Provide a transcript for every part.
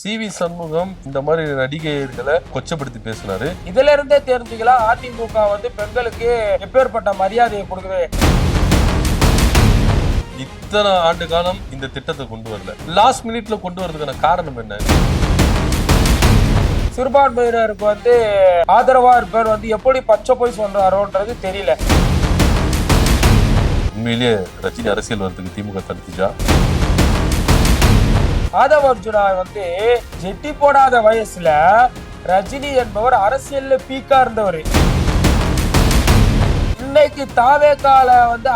CV. Shanmugam இந்த மாதிரி நடிகைகளை கொச்சப்படுத்தி பேசினாரு. இதுல இருந்தே தெரிஞ்சுக்கலாம் அதிமுக பெண்களுக்கு எப்பேற்பட்ட மரியாதையை கொடுக்குது. இத்தனை ஆண்டு காலம் இந்த திட்டத்தை கொண்டு வரல, லாஸ்ட் மினிட்ல கொண்டு வரதுக்கான காரணம் என்ன? சிறுபான்மையினருக்கு ஆதரவா இருப்பவர் எப்படி பச்சை போய் சொல்றாரோன்றது தெரியல. உண்மையிலேயே ரஜினி அரசியல் வரதுக்கு திமுக தடுத்துச்சா? ஆதவ அர்ஜுனா ஜெட்டி போடாத வயசுல ரஜினி என்பவர் அரசியல்ல பீக்கா இருந்தவர். இன்னைக்கு தாவேக்கால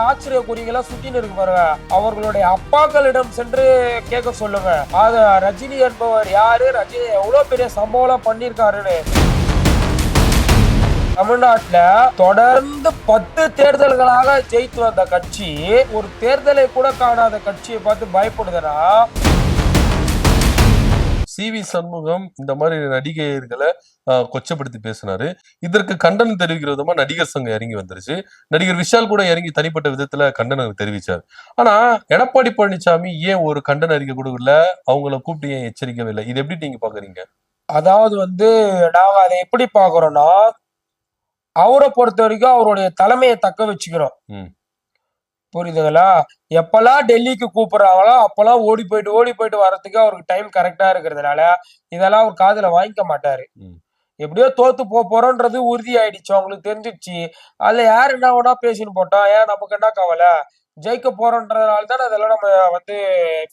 ஆச்சரிய குறிகளா சுத்தின்னு இருக்கு பாருங்க. அவர்களுடைய அப்பாக்களிடம் சென்று கேட்க சொல்லுங்க, அது ரஜினி என்பவர் யாரு, ரஜினி எவ்வளவு பெரிய சம்பவம் பண்ணிருக்காருன்னு. தமிழ்நாட்டுல தொடர்ந்து 10 தேர்தல்களாக ஜெயித்து வந்த கட்சி ஒரு தேர்தலை கூட காணாத கட்சியை பார்த்து பயப்படுதுன்னா, சி.வி. சண்முகம் இந்த மாதிரி நடிகைகளை கொச்சப்படுத்தி பேசினாரு. இதற்கு கண்டனம் தெரிவிக்கிற விதமா நடிகர் சங்கம் இறங்கி வந்துருச்சு. நடிகர் விஷால் கூட இறங்கி தனிப்பட்ட விதத்துல கண்டனம் தெரிவிச்சார். ஆனா எடப்பாடி பழனிசாமி ஏன் ஒரு கண்டன அறிக்கை கொடுக்கல, அவங்கள கூப்பிட்டு ஏன் எச்சரிக்கவே இல்லை? இது எப்படி நீங்க பாக்குறீங்க? அதாவது நாங்க அதை எப்படி பாக்குறோம்னா, அவரை பொறுத்த வரைக்கும் அவருடைய தலைமையை தக்க வச்சுக்கிறோம். புரியுதுங்களா? எப்பெல்லாம் டெல்லிக்கு கூப்பிடுறாங்களோ அப்பெல்லாம் ஓடி போயிட்டு வர்றதுக்கு அவருக்கு டைம் கரெக்டா இருக்கிறதுனால இதெல்லாம் அவர் காதுல வாங்கிக்க மாட்டாரு. எப்படியோ தோத்து போறோன்றது உறுதி ஆயிடுச்சு, அவங்களுக்கு தெரிஞ்சிடுச்சு. அதுல யாரு என்ன வேணா பேசின்னு போட்டோம், ஏன் நமக்கு என்ன கவலை, ஜெயிக்க போறோன்றதுனால தானே அதெல்லாம் நம்ம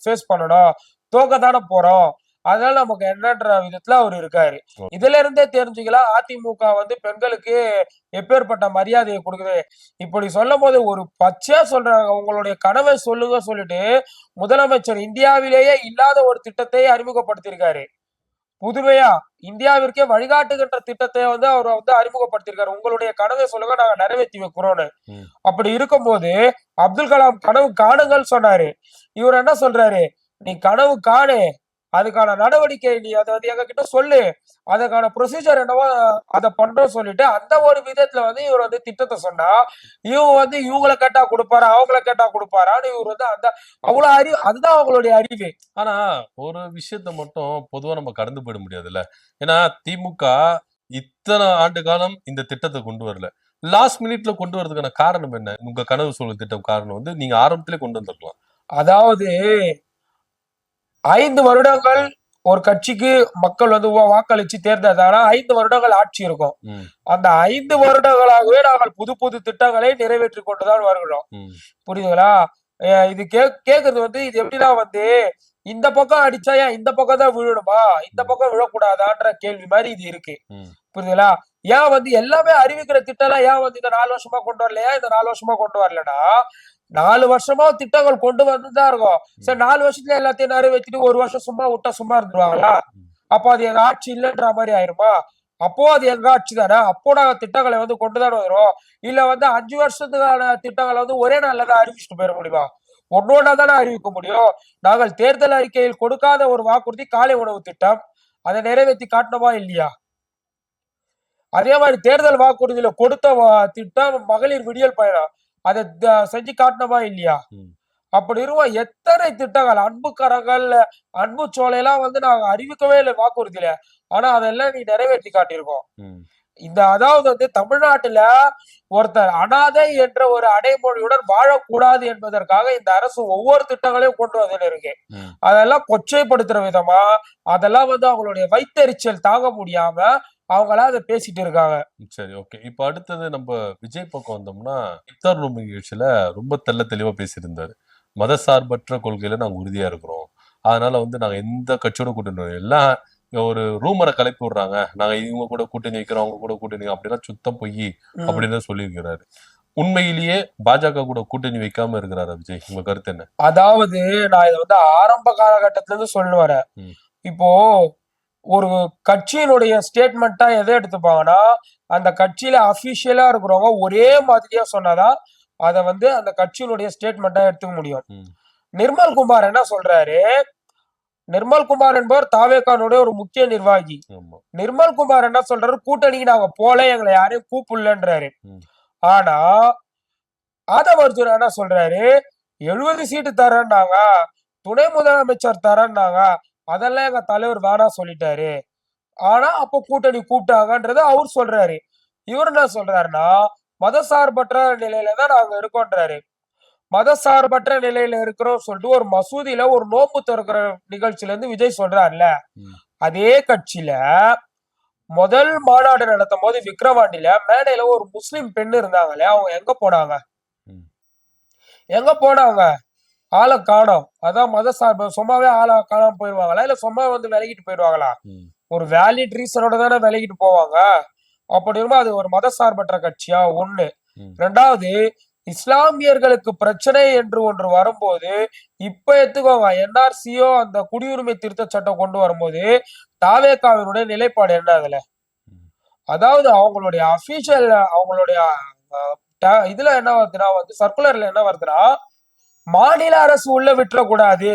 ஃபேஸ் பண்ணணும், தோக்க தானே போறோம், அதனால நமக்கு என்னன்ற விதத்துல அவர் இருக்காரு. இதுல இருந்தே தெரிஞ்சுக்கலாம் அதிமுக பெண்களுக்கு எப்பேற்பட்ட மரியாதையை கொடுக்குது. இப்படி சொல்லும் போது ஒரு பச்சையா சொல்றாங்க, உங்களுடைய கனவை சொல்லுங்க சொல்லிட்டு முதலமைச்சர் இந்தியாவிலேயே இல்லாத ஒரு திட்டத்தை அறிமுகப்படுத்தியிருக்காரு. புதுமையா இந்தியாவிற்கே வழிகாட்டுகின்ற திட்டத்தை அவர் அறிமுகப்படுத்தியிருக்காரு. உங்களுடைய கனவை சொல்லுங்க, நாங்க நிறைவேற்றி வைக்கிறோம்னு. அப்படி இருக்கும்போது அப்துல் கலாம் கனவு காணுங்கள் சொன்னாரு. இவர் என்ன சொல்றாரு, நீ கனவு காணு, அதுக்கான நடவடிக்கை நீ அதை எங்க கிட்ட சொல்லு, அதுக்கான ப்ரொசீஜர் என்னவோ அதை பண்றோம் சொல்லிட்டு அந்த ஒரு விதத்துல இவர் திட்டத்தை சொன்னா, இவங்க இவங்களை கேட்டா கொடுப்பாரா அவங்கள கேட்டா கொடுப்பாரான்னு இவர் அந்த அவ்வளவு அறிவு, அதுதான் அவங்களுடைய அறிவு. ஆனா ஒரு விஷயத்த மட்டும் பொதுவா நம்ம கடந்து போயிட முடியாதுல்ல. ஏன்னா திமுக இத்தனை ஆண்டு காலம் இந்த திட்டத்தை கொண்டு வரல, லாஸ்ட் மினிட்ல கொண்டு வரதுக்கான காரணம் என்ன? உங்க கனவு சொல்ல திட்டம் காரணம் நீங்க ஆரம்பத்திலே கொண்டு வந்திருக்கலாம். அதாவது 5 வருடங்கள் ஒரு கட்சிக்கு மக்கள் வாக்களிச்சு தேர்ந்தெடுத்தாங்கன்னா 5 வருடங்கள் ஆட்சி இருக்கும். அந்த 5 வருடங்களாகவே நாங்கள் புது புது திட்டங்களை நிறைவேற்றி கொண்டுதான் வருகிறோம். புரியுதுங்களா? இது கேக்குறது இது எப்படின்னா இந்த பக்கம் அடிச்சா ஏன் இந்த பக்கம் தான் விழணுமா, இந்த பக்கம் விழக்கூடாதான்ற கேள்வி மாதிரி இது இருக்கு. புரியுதுங்களா? ஏன் எல்லாமே அறிவிக்கிற திட்டம் எல்லாம் ஏன் இந்த 4 வருஷமா கொண்டு வரலையா, இந்த 4 வருஷமா கொண்டு வரலன்னா, 4 வருஷமா திட்டங்கள் கொண்டு வந்துதான் இருக்கும். சரி, 4 வருஷத்துல எல்லாத்தையும் நிறைவேற்றிட்டு 1 வருஷம் சும்மா விட்டா சும்மா இருந்துருவாங்களா? அப்போ அது எங்க ஆட்சி இல்லைன்ற மாதிரி ஆயிருமா? அப்போ அது எங்க ஆட்சி தானே, அப்போ நாங்க திட்டங்களை கொண்டுதான் வருவோம். இல்ல 5 வருஷத்துக்கான திட்டங்களை ஒரே நாள்ல தான் அறிவிச்சுட்டு போயிட முடியுமா? ஒன்னொன்னா தானே அறிவிக்க முடியும். நாங்கள் தேர்தல் அறிக்கையில் கொடுக்காத ஒரு வாக்குறுதி காலை உணவு திட்டம், அதை நிறைவேற்றி காட்டணுமா இல்லையா? அதே மாதிரி தேர்தல் வாக்குறுதியில கொடுத்த திட்டம் மகளிர் விடியல் பயணம், அதை செஞ்சு காட்டணுமா இல்லையா? அப்படி இருக்கும் எத்தனை திட்டங்கள், அன்பு கரங்கள், அன்பு சோலையெல்லாம் நாங்க அறிவிக்கவே இல்லை வாக்குறுதியில, ஆனா அதெல்லாம் நீ நிறைவேற்றி காட்டியிருக்கோம். இந்த அதாவது தமிழ்நாட்டுல ஒருத்தர் அனாதை என்ற ஒரு அடைமொழியுடன் வாழக்கூடாது என்பதற்காக இந்த அரசு ஒவ்வொரு திட்டங்களையும் கொண்டு வந்து இருக்கு. அதெல்லாம் கொச்சைப்படுத்துற விதமா, அதெல்லாம் அவங்களுடைய வைத்தறிச்சல் தாங்க முடியாம அவங்களா அதை பேசிட்டு இருக்காங்க. சரி, ஓகே. இப்ப அடுத்தது நம்ம விஜய் பக்கம் வந்தோம்னா, இஃப்தார் நோன்பு நிகழ்ச்சியில ரொம்ப தெளிவா பேசியிருந்தாரு. மதசார்பற்ற கொள்கையில நாங்க உறுதியா இருக்கிறோம், அதனால நாங்க எந்த கட்சியோட கூட்டணி எல்லாம் ஒரு ரூமரை கலப்பி விடுறாங்க, நாங்க இவங்க கூட கூட்டணி வைக்கிறோம் அவங்க கூட கூட்டணி அப்படிலாம் சுத்தம் பொய் அப்படின்னு சொல்லியிருக்கிறாரு. உண்மையிலேயே பாஜக கூட கூட்டணி வைக்காம இருக்கிறாரா விஜய்? உங்க கருத்து என்ன? அதாவது நான் இதை ஆரம்ப காலகட்டத்துல இருந்து சொல்லு வரேன். இப்போ ஒரு கட்சியினுடைய ஸ்டேட்மெண்டா எதை எடுத்துப்பாங்கன்னா, அந்த கட்சியில அபிஷியலா இருக்கிறவங்க ஒரே மாதிரியா சொன்னாதான் அதை அந்த கட்சியினுடைய ஸ்டேட்மெண்டா எடுத்துக்க முடியும். நிர்மல் குமார் என்ன சொல்றாரு, நிர்மல் குமார் என்பவர் தாவேகானுடைய ஒரு முக்கிய நிர்வாகி. நிர்மல் குமார் என்ன சொல்றாரு, கூட்டணிக்கு நாங்க போல, எங்களை யாரையும் கூப்பிடலன்றாரு. ஆனா ஆதவ அர்ஜுனா என்ன சொல்றாரு, 70 சீட்டு தரேன்னாங்க, துணை முதலமைச்சர் தரேன்னாங்க, அதெல்லாம் எங்க தலைவர் வேணாம் சொல்லிட்டாரு. ஆனா அப்ப கூட்டணி கூப்பிட்டாங்கன்றத அவர் சொல்றாரு. இவர் என்ன சொல்றாருன்னா, மதசார்பற்ற நிலையில தான் நாங்க இருக்கோன்றாரு. மதசார்பற்ற நிலையில இருக்கிறோம் சொல்லிட்டு ஒரு மசூதியில ஒரு நோன்பு திறக்கிற நிகழ்ச்சியில இருந்து விஜய் சொல்றாருல்ல, ம், அதே கட்சியில முதல் மாநாடு நடத்தும் போது விக்கிரவாண்டியில மேடையில ஒரு முஸ்லிம் பெண் இருந்தாங்களே, அவங்க எங்க போனாங்க? ம், எங்க போனாங்க? ஆள காணோம். அதான் மதசார்பு சும்மாவே ஆள காணாம போயிருவாங்களா? இல்ல சும்மா வந்து விலகிட்டு போயிருவாங்களா? ம், ஒரு வேலிட் ரீசனோட தானே விலகிட்டு போவாங்க. அப்படி இருக்கும்போது அது ஒரு மதசார்பற்ற கட்சியா? 1. ம். 2வது இஸ்லாமியர்களுக்கு பிரச்சனை என்று ஒன்று வரும்போது, இப்ப எடுத்துக்கோங்க என்ஆர்சியோ அந்த குடியுரிமை திருத்தச் சட்டம் கொண்டு வரும்போது, தாவேகாவினுடைய நிலைப்பாடு என்ன அதுல? ம். அதாவது அவங்களுடைய அபிஷியல் அவங்களுடைய இதுல என்ன வருதுன்னா வந்து சர்க்குலர்ல என்ன வருதுன்னா, மாநில அரசு உள்ள விட்டுறக்கூடாது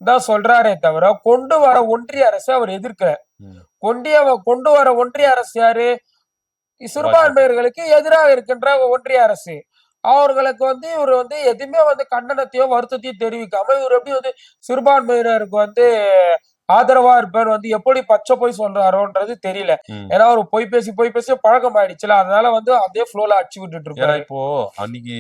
தான் சொல்றாரே தவிர, கொண்டு வர ஒன்றிய அரசை அவர் எதிர்க்கல. ம். கொண்டு வர ஒன்றிய அரசு யாரு? பாஜக. சிறுபான்மையர்களுக்கு எதிராக இருக்கின்ற ஒன்றிய அரசு. அவர்களுக்கு வந்து இவரு வந்து எதுவுமே வந்து கண்டனத்தையோ, வருத்தத்தையும் தெரிவிக்காம, இவரு எப்படி வந்து சிறுபான்மையினருக்கு வந்து ஆதரவா இருப்பார் வந்து எப்படி பச்சை பொய் சொல்றாரோன்றது தெரியல. ம். ஏன்னா அவரு பொய் பேசி பழக்கம் ஆயிடுச்சுல. அதனால வந்து அதே ஃப்ளோல அடிச்சு விட்டுட்டு ஏன்னா இருப்பாரு. இப்போ அன்னைக்கு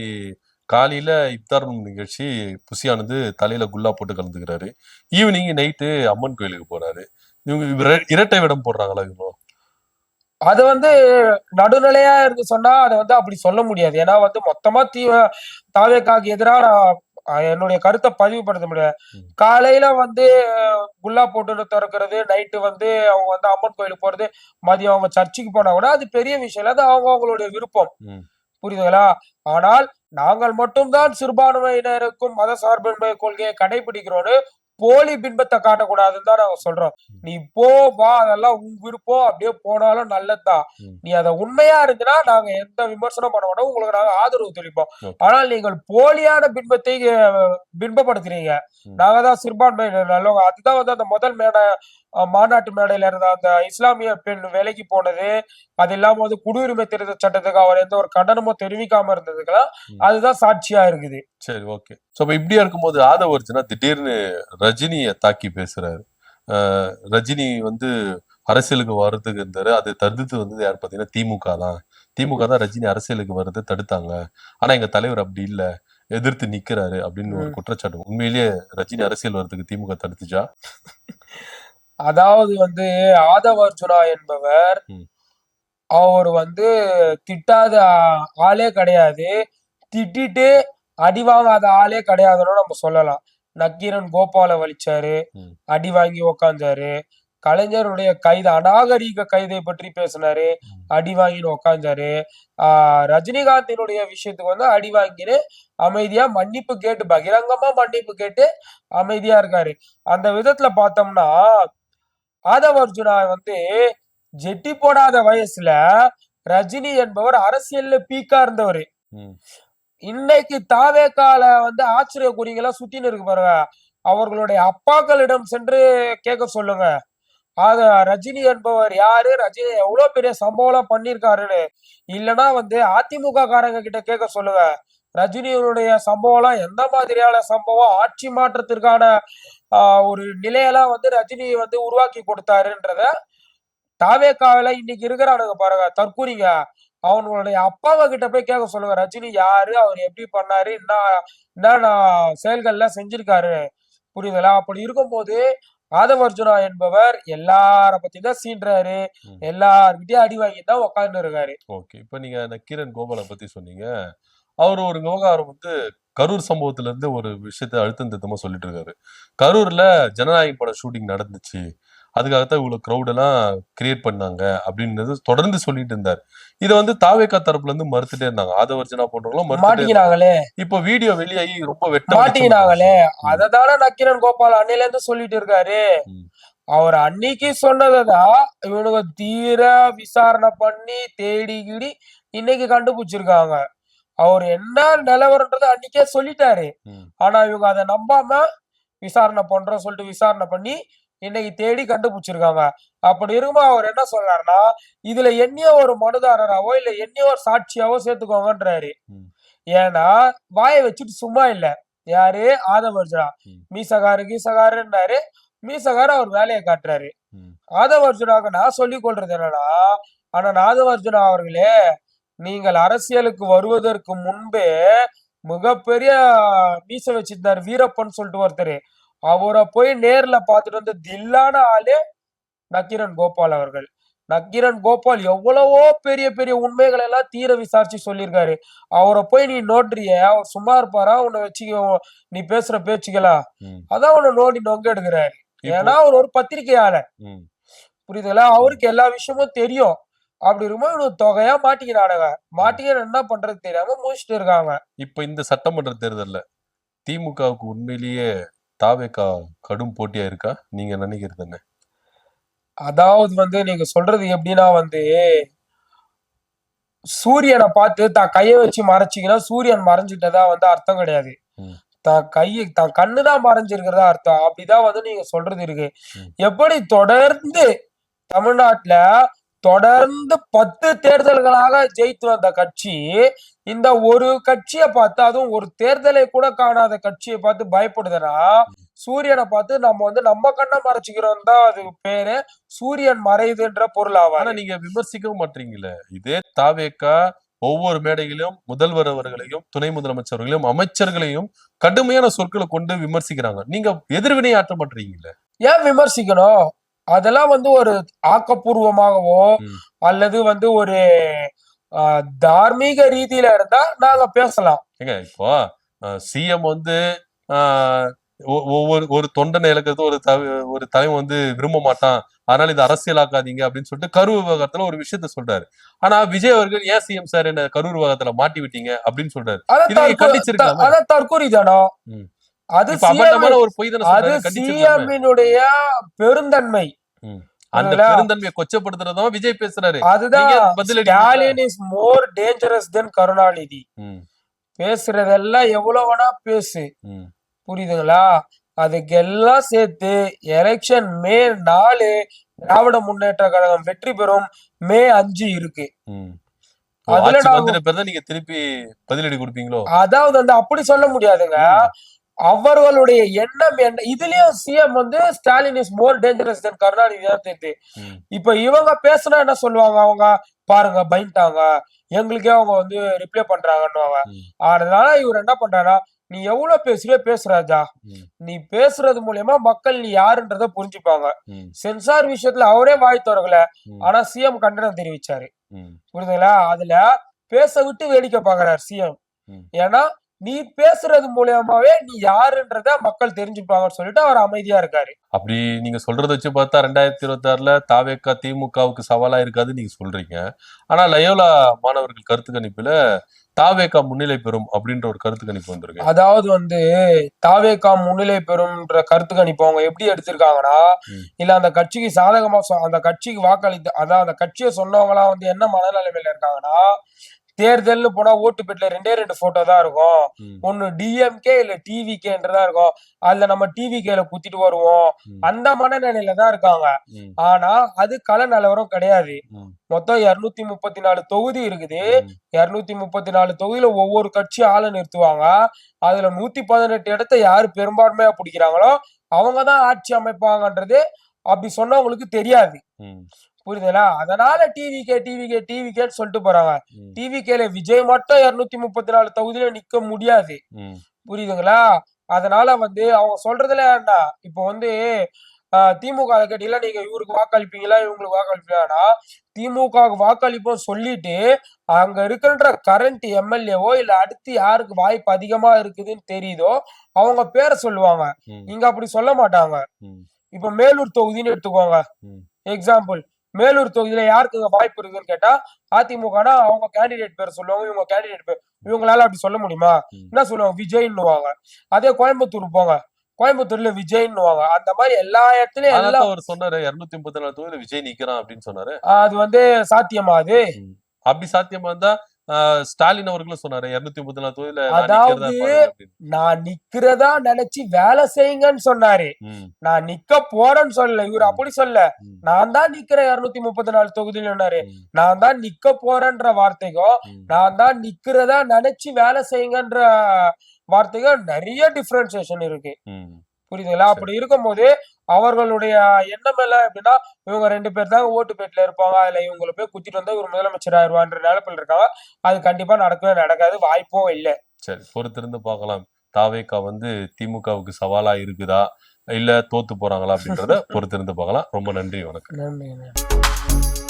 காலையில இப்தார் நிகழ்ச்சி புசியானது தலையில குல்லா போட்டு கலந்துக்கிறாரு. ஈவினிங் நைட்டு அம்மன் கோயிலுக்கு போறாரு. இவங்க இரட்டை வேடம் போடுறாங்களா இவங்க? அது வந்து நடுநிலையா இருந்து சொன்னா அத வந்து அப்படி சொல்ல முடியாது. ஏன்னா வந்து மொத்தமா தாவேக்காக்கு எதிரா நான் என்னுடைய கருத்த பதிவுபடுத்த முடியாது. ம், காலையில வந்து குல்லா போட்டுட்டு தொறக்கிறது, நைட்டு வந்து அவங்க வந்து அம்மன் கோயிலுக்கு போறது, மதியம் அவங்க சர்ச்சுக்கு போனா கூட அது பெரிய விஷயம் இல்ல. அது அவங்களுடைய விருப்பம். ம், புரியுதுங்களா? ஆனால் நாங்கள் மட்டும் தான் சிறுபான்மையினருக்கும் மத சார்பின்மை கொள்கையை கடைபிடிக்கிறோம்னு போலி பின்பத்தை காட்டக்கூடாதுன்னு தான் நாங்க சொல்றோம். ம், நீ போ, வா அதெல்லாம் உன் விருப்பம். அப்படியே போனாலும் நல்லதுதான். ம். நீ அத உண்மையா இருந்துனா நாங்க எந்த விமர்சனம் பண்ண மாட்டோம். உங்களுக்கு நாங்க ஆதரவு தெரிவிப்போம். ஓகே. ஆனால் நீங்கள் போலியான பின்பத்தை பின்பப்படுத்துறீங்க. ம், நாங்க தான் சிறுபான்மையினர் நல்லவங்க. அதுதான் வந்து அந்த முதல் மாநாட்டு மேடையில இருந்த அந்த இஸ்லாமிய பெண் விலகி போனது, அது இல்லாம வந்து குடியுரிமை திருத்த சட்டத்துக்கு அவர் எந்த ஒரு கண்டனமும் தெரிவிக்காம இருந்ததுக்கெல்லாம் ம். அதுதான் சாட்சியா இருக்குது. சரி, ஓகே. சோ அப்ப இப்படியா இருக்கும்போது ஆதவ அர்ஜுனா திடீர்னு ரஜினிய தாக்கி பேசுறாரு. ரஜினி வந்து அரசியலுக்கு வர்றதுக்கு இருந்தாரு. அது தடுத்து வந்தது யார் பாத்தீங்கன்னா திமுக தான். திமுக தான் ரஜினி அரசியலுக்கு வர்றதை தடுத்தாங்க. ஆனா எங்க தலைவர் அப்படி இல்ல. எதிர்த்து நிக்கிறாரு அப்படின்னு ஒரு ம். குற்றச்சாட்டு. உண்மையிலேயே ரஜினி அரசியல் வர்றதுக்கு திமுக தடுத்துச்சா? அதாவது வந்து ஆதவ அர்ஜுனா என்பவர், ம், அவர் வந்து திட்டாத ஆளே கிடையாது. திட்டிட்டு அடி வாங்காத ஆளே கிடையாதுன்னு நம்ம சொல்லலாம். நக்கீரன் கோபால வலிச்சாரு, ம், அடி வாங்கி உக்காந்தாரு. கலைஞருடைய கைது அநாகரீக கைதை பற்றி பேசினாரு, ம், அடி வாங்கின்னு உக்காந்தாரு. ரஜினிகாந்தினுடைய விஷயத்துக்கு வந்து அடி வாங்கின்னு அமைதியா மன்னிப்பு கேட்டு பகிரங்கமா மன்னிப்பு கேட்டு அமைதியா இருக்காரு. அந்த விதத்துல பார்த்தோம்னா, ஆதவ அர்ஜுனா வந்து ஜெட்டி போடாத வயசுல ரஜினி என்பவர் அரசியல்ல பீக்கா இருந்தவரு. ம், இன்னைக்கு தாவேக்கால வந்து ஆச்சரிய குறிகளா சுத்தின்னு இருக்கு பாருங்க. அவர்களுடைய அப்பாக்களிடம் சென்று கேட்க சொல்லுங்க. அத ரஜினி என்பவர் யாரு? ரஜினி எவ்வளவு பெரிய சம்பவம்லாம் பண்ணியிருக்காருன்னு. இல்லன்னா வந்து அதிமுக காரங்க கிட்ட கேட்க சொல்லுங்க. ரஜினியுடைய சம்பவம்லாம் எந்த மாதிரியான சம்பவம்? ஆட்சி மாற்றத்திற்கான ஆ ஒரு நிலையெல்லாம் வந்து ரஜினி வந்து உருவாக்கி கொடுத்தாருன்றத தாவேக்காவுல இன்னைக்கு இருக்கிறானுங்க பாருங்க தற்கூரிங்க. அவனுங்களுடைய அப்பாவ கிட்ட போய் கேட்க சொல்லுங்க. ரஜினி யாரு? அவர் எப்படி பண்ணாரு? என்னென்ன செயல்கள்லாம் செஞ்சிருக்காரு? புரியுதுங்களா? அப்படி இருக்கும்போது ஆதவ அர்ஜுனா என்பவர் எல்லார பத்தி தான் சீண்டுறாரு. ம். எல்லார்கிட்டயும் அடி வாங்கிட்டு தான் உட்கார்ந்து இருக்காரு. ஓகே. இப்ப நீங்க நக்கீரன் கோபால பத்தி சொன்னீங்க. அவரு ஒரு விவகாரம் வந்து கரூர் சம்பவத்துல இருந்து ஒரு விஷயத்த அழுத்தம் திருத்தமா சொல்லிட்டு இருக்காரு. கரூர்ல ஜனநாயகன் பட ஷூட்டிங் நடந்துச்சு. அதுக்காகத்தான் இவ்வளவு கிரவுட் எல்லாம் கிரியேட் பண்ணாங்க அப்படின்றது தொடர்ந்து சொல்லிட்டு இருந்தார். இத வந்து தாவேகா தரப்புல இருந்து மறுத்துட்டே இருந்தாங்க. ஆதவர்ஜுனா போன்றவங்களும் மறுத்துட்டே இருந்தாங்க. மாட்டிக்கினாங்களே இப்போ வீடியோ வெளியாகி ரொம்ப வெட்ட வெளிச்சமா மாட்டிக்கினாங்களே. போச்சு. ம், அததானே நக்கீரன் கோபால் அன்னையில இருந்து சொல்லிட்டு இருக்காரு. ம், அவர் அன்னைக்கு சொன்னதான் இவனுங்க தீர விசாரணை பண்ணி தேடி கீடி இன்னைக்கு கண்டுபிடிச்சிருக்காங்க. அவர் என்ன நிலவரன்றத அன்னைக்கே சொல்லிட்டாரு. ம், ஆனா இவங்க அதை நம்பாம விசாரணை பண்றோம் சொல்லிட்டு விசாரணை பண்ணி இன்னைக்கு தேடி கண்டுபிடிச்சிருக்காங்க. அப்படி இருக்கும்போது அவர் என்ன சொல்றாருன்னா, இதுல என்னையோ ஒரு மனுதாரராவோ இல்ல என்னையோ ஒரு சாட்சியாவோ சேர்த்துக்கோங்கன்றாரு. ம், ஏன்னா வாயை வச்சுட்டு சும்மா இல்ல. யாரு? ஆதவ அர்ஜுனா. ம், மீசகாரு கீசகாருன்னாரு. மீசக்கார அவர் வேலையை காட்டுறாரு. ம். ஆதவர்ஜுனாவுக்கு நான் சொல்லிக் கொள்றது என்னன்னா, ஆனா ஆதவர்ஜுனா அவர்களே, நீங்கள் அரசியலுக்கு வருவதற்கு முன்பே மிகப்பெரிய மீச வச்சிருந்தாரு வீரப்பன் சொல்லிட்டு ஒருத்தரு. அவரை போய் நேர்ல பார்த்துட்டு வந்து தில்லான ஆளு நக்கீரன் கோபால் அவர்கள். நக்கீரன் கோபால் எவ்வளவோ பெரிய பெரிய உண்மைகளை எல்லாம் தீர விசாரிச்சு சொல்லியிருக்காரு. அவரை போய் நீ நோண்டுறிய, அவர் சும்மா இருப்பாரா உன்னை வச்சுக்க? நீ பேசுற பேச்சுக்கலாம் ம். அதான் உன்னை நோண்டி நொங்க எடுக்கிறாரு. இப்போ ஏன்னா அவர் ஒரு பத்திரிகையாளர். ம். புரியுதுங்களா? அவருக்கு எல்லா விஷயமும் தெரியும். அப்படி இருக்கும்போது இவனுக்கு தொகையா மாட்டிக்கிறானுங்க. ம். மாட்டிக்க என்ன பண்றது தெரியாம முடிச்சுட்டு இருக்காங்க. இப்ப இந்த சட்டமன்ற தேர்தல்ல திமுகவுக்கு உண்மையிலேயே தாவேகா கடும் போட்டியா இருக்கா? நீங்க நினைக்கிறது என்ன? அதாவது நீங்க சொல்றது எப்படின்னா சூரியனை பார்த்து தான் கையை வச்சு மறைச்சிங்கன்னா சூரியன் மறைஞ்சிட்டதா அர்த்தம் கிடையாது. ம். தான் கண்ணுதான் மறைஞ்சிருக்கிறதா அர்த்தம். அப்படிதான் நீங்க சொல்றது இருக்கு. ம். எப்படி தொடர்ந்து தமிழ்நாட்டுல தொடர்ந்து 10 தேர்தல்களாக ஜெயித்து வந்த கட்சி இந்த ஒரு கட்சியை பார்த்து, அதுவும் ஒரு தேர்தலை கூட காணாத கட்சியை பார்த்து பயப்படுதுன்னா, சூரியனை பார்த்து நம்ம நம்ம கண்ணை மறைச்சுக்கிறோம் தான் அது பேரு. சூரியன் மறையுதுன்ற பொருள் ஆனா ஆவாது. நீங்க விமர்சிக்கவும் மாட்டீங்களே. இதே தாவேகா ஒவ்வொரு மேடைகளிலும் முதல்வர் அவர்களையும், துணை முதலமைச்சர்களையும், அமைச்சர்களையும் கடுமையான சொற்களை கொண்டு விமர்சிக்கிறாங்க. நீங்க எதிர்வினை ஆற்ற மாட்டீங்களே. ஏன் விமர்சிக்கணும்? அதெல்லாம் ஒரு ஆக்கப்பூர்வமாகவோ ம். அல்லது ஒரு தார்மீக ரீதியில இருந்தா நாங்க பேசலாம். ஏங்க இப்போ சிஎம் ஒரு தொண்டனை இழக்கிறது ஒரு தலைவன் விரும்ப மாட்டான். அதனால இது அரசியலாக்காதீங்க அப்படின்னு சொல்லிட்டு கரூர் விவகாரத்துல ஒரு விஷயத்த சொல்றாரு. ஆனா விஜய் அவர்கள் ஏன் சிஎம் சார் என்ன கரூர் விவகாரத்துல மாட்டி விட்டீங்க அப்படின்னு சொல்றாரு. இதை கண்டிச்சிருக்கலாமே. அதான் தற்கூரி தானோ. அது அபண்டமான ஒரு பொய் தானே அது சொல்றாரு. கண்டிச்சிருக்கலாமே. சிஎம்னுடைய பெருந்தன்மை. அந்த பெருந்தன்மையை கொச்சப்படுத்துறதும் விஜய் பேசுறாரு. அதுதான் Stalin is more dangerous than Karunanidhi. பேசுறதெல்லாம் எவ்வளவு வேணா பேசு. புரியுதுங்களா? அதுக்கெல்லாம் சேர்த்து எலெக்ஷன் மே 4 திராவிட முன்னேற்ற கழகம் வெற்றி பெறும். மே 5 இருக்கு. அதுல நீங்க திருப்பி பதிலடி கொடுப்பீங்களோ? அதாவது அப்படி சொல்ல முடியாதுங்க. அவர்களுடைய எண்ணம் என்ன? இதுலயும் CM Stalin is more dangerous than Karunanidhi தான் தெரியுது. இப்ப இவங்க பேசுனா என்ன சொல்லுவாங்க? அவங்க பாருங்க பயந்துட்டாங்க, எங்களுக்கே அவங்க ரிப்ளை பண்றாங்கன்னு. அதனால இவர் என்ன பண்றாரா, நீ எவ்வளவு பேசுறியோ பேசுறாஜா, நீ பேசுறது மூலியமா மக்கள் நீ யாருன்றத புரிஞ்சுப்பாங்க. சென்சார் விஷயத்துல அவரே வாய் திறக்கல, ஆனா சிஎம் கண்டனம் தெரிவிச்சாரு. புரியுதுங்களா? அதுல பேச விட்டு வேடிக்கை பாக்குறாரு சிஎம். ஏன்னா நீ பேசுறது மூலியமாவே நீ யாருன்றத மக்கள் தெரிஞ்சுப்பாங்கன்னு சொல்லிட்டு அவர் அமைதியா இருக்காரு. அப்படி நீங்க சொல்றத வச்சு பார்த்தா 2026ல தாவேகா திமுகவுக்கு சவாலா இருக்காது நீங்க சொல்றீங்க. ஆனா லயோலா மாணவர்கள் கருத்து கணிப்புல தாவேகா முன்னிலை பெறும் அப்படின்ற ஒரு கருத்து கணிப்பு வந்திருக்கு. அதாவது தாவேகா முன்னிலை பெறும்ன்ற கருத்து கணிப்பு அவங்க எப்படி எடுத்திருக்காங்கன்னா, இல்ல அந்த கட்சிக்கு சாதகமா அந்த கட்சிக்கு வாக்களித்து அதான் அந்த கட்சியை சொன்னவங்க எல்லாம் என்ன மனநிலைமையில இருக்காங்கன்னா, தேர்தல்னு போனா ஓட்டு பெட்டில 2 போட்டோ தான் இருக்கும். ஒண்ணு டிஎம்கே இல்ல டிவிகேன்றதா இருக்கும். அதுல நம்ம டிவிகேல குத்திட்டு வருவோம். அந்த மனநிலையில தான் இருக்காங்க. ஆனா அது கள நிலவரம் கிடையாது. மொத்தம் 234 தொகுதி இருக்குது. 234 தொகுதியில ஒவ்வொரு கட்சி ஆளை நிறுத்துவாங்க. அதுல 118 இடத்தை யாரு பெரும்பான்மையா பிடிக்கிறாங்களோ அவங்கதான் ஆட்சி அமைப்பாங்கன்றது அப்படி சொன்னவங்களுக்கு தெரியாது. புரியுதுங்களா? அதனால டிவிகேன்னு சொல்லிட்டு போறாங்க. டிவிகேல விஜய் மட்டும் 234 தொகுதியில நிக்க முடியாது. புரியுதுங்களா? அதனால அவங்க சொல்றதுல என்ன, இப்போ திமுக கேட்டீங்களா, நீங்க இவருக்கு வாக்களிப்பீங்களா இவங்களுக்கு வாக்களிப்பீங்களா? திமுக வாக்களிப்போம் சொல்லிட்டு அங்க இருக்கின்ற கரண்ட் எம்எல்ஏவோ இல்ல அடுத்து யாருக்கு வாய்ப்பு அதிகமா இருக்குதுன்னு தெரியுதோ அவங்க பேரை சொல்லுவாங்க. இங்க அப்படி சொல்ல மாட்டாங்க. இப்ப மேலூர் தொகுதின்னு எடுத்துக்கோங்க எக்ஸாம்பிள். மேலூர் தொகுதியில யாருக்கு வாய்ப்பு இருக்குன்னு கேட்டா அதிமுகனா அவங்க கேண்டிடேட் பேர் சொல்லுவாங்க, இவங்க கேண்டிடேட் பேர். இவங்களால அப்படி சொல்ல முடியுமா? என்ன சொல்லுவாங்க? விஜய்ன்னுவாங்க. அதே கோயம்புத்தூர் போங்க, கோயம்புத்தூர்ல விஜய்ன்னுவாங்க. அந்த மாதிரி எல்லா இடத்துலயும் எல்லாம் அவர் சொன்னாரு 234 தொகுதியில விஜய் நிக்கிறான் அப்படின்னு சொன்னாரு. அது சாத்தியமா? அது அப்படி சாத்தியமா இருந்தா ஸ்டாலின் அவர்களும் சொன்னாரு 234 தொகுதியில அதாவது நான் நிக்கிறதா நினைச்சு வேலை செய்யுங்கன்னு சொன்னாரு. நான் நிக்க போறேன்னு சொல்லல. இவர் அப்படி சொல்ல, நான் தான் நிக்கிறேன் 234 தொகுதியில. நான் தான் நிக்க போறேன்ற வார்த்தைக்கும் நான் தான் நிக்கிறதா நினைச்சு வேலை செய்யுங்கன்ற வார்த்தைக்கும் நிறைய டிஃபரன்சியேஷன் இருக்கு. புரியுதுங்களா? அப்படி இருக்கும்போது அவர்களுடைய எண்ணம் எல்லாம் எப்படின்னா இவங்க 2 பேர் தான் ஓட்டு பேட்டில இருப்பாங்க, அதுல இவங்களை போய் குத்திட்டு வந்தா இவர் முதலமைச்சர் ஆயிடுவான்ற நினைப்பில் இருக்காங்க. அது கண்டிப்பா நடக்கவே நடக்காது, வாய்ப்பும் இல்லை. சரி, பொறுத்திருந்து பார்க்கலாம். தாவேகா வந்து திமுகவுக்கு சவாலா இருக்குதா இல்ல தோத்து போறாங்களா அப்படின்றத பொறுத்திருந்து பார்க்கலாம். ரொம்ப நன்றி, வணக்கம். நன்றி.